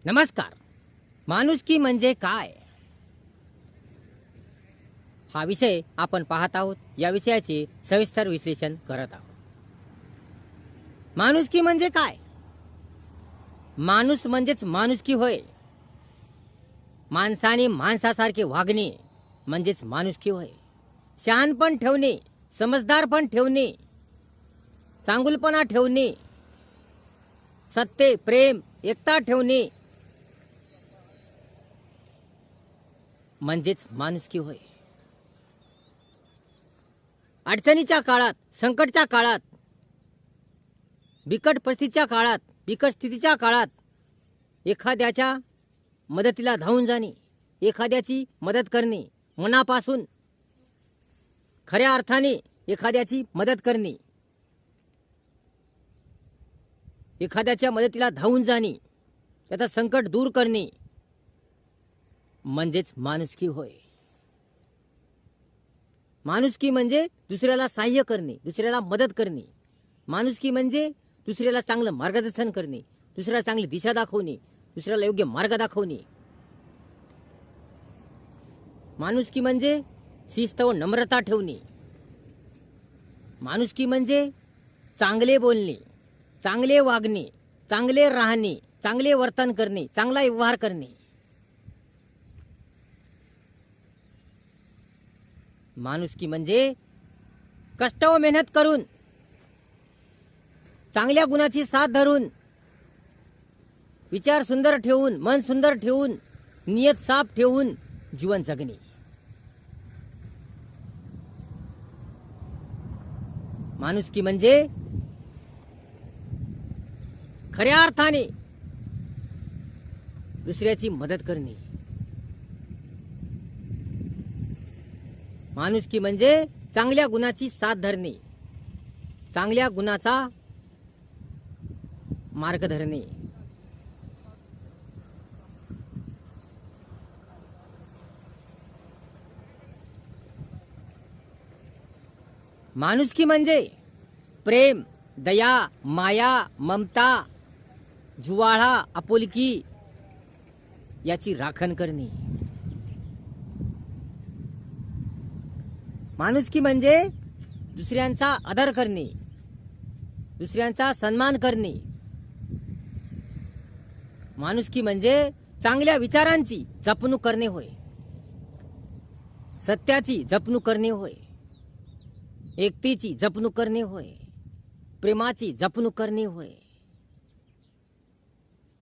नमस्कार. माणुसकी म्हणजे काय हा विषय आपण पाहत आहोत. या विषयाचे सविस्तर विश्लेषण करत आहोत. माणुसकी म्हणजे काय? माणूस म्हणजेच माणुसकी होय. माणसाने माणसासारखे वागणे म्हणजेच माणुसकी होय. शहाणपण ठेवणे, समजदारपण ठेवणे, चांगुलपणा ठेवणे, सत्य, प्रेम, एकता ठेवणे म्हणजेच माणुसकी होय. अडचणीच्या काळात, संकटच्या काळात, बिकट परिस्थितीच्या काळात, बिकट स्थितीच्या काळात एखाद्याच्या मदतीला धावून जाणे, एखाद्याची मदत करणे, मनापासून खऱ्या अर्थाने एखाद्याची मदत करणे, एखाद्याच्या मदतीला धावून जाणे, त्याचा संकट दूर करणे म्हणजेच माणुसकी होय. माणुसकी म्हणजे दुसऱ्याला सहाय्य करणे, दुसऱ्याला मदत करणे. माणुसकी म्हणजे दुसऱ्याला चांगलं मार्गदर्शन करणे, दुसऱ्याला चांगली दिशा दाखवणे, दुसऱ्याला योग्य मार्ग दाखवणे. माणुसकी म्हणजे शिस्त व नम्रता ठेवणे. माणुसकी म्हणजे चांगले बोलणे, चांगले वागणे, चांगले राहणे, चांगले वर्तन करणे, चांगला व्यवहार करणे. माणुसकी म्हणजे कष्ट व मेहनत करून, चांगल्या गुणाची साथ धरून, विचार सुंदर ठेवून, मन सुंदर ठेवून, नियत साफ ठेवून जीवन जगणे. माणुसकी म्हणजे खऱ्या अर्थाने दुसऱ्याची मदत करणे. माणुसकी म्हणजे चांगल्या गुणाची साथ धरणे, चांगल्या गुणाचा मार्ग धरणे. माणुसकी म्हणजे प्रेम, दया, माया, ममता, जिव्हाळा, आपुलकी याची राखण करणे. माणुसकी म्हणजे दुसऱ्यांचा आदर करणे, दुसऱ्यांचा सन्मान करणे. माणुसकी म्हणजे चांगल्या विचारांची जपणूक करणे होय, सत्याची जपणूक करणे होय, एकतेची जपणूक करणे होय, प्रेमाची जपणूक करणे होय.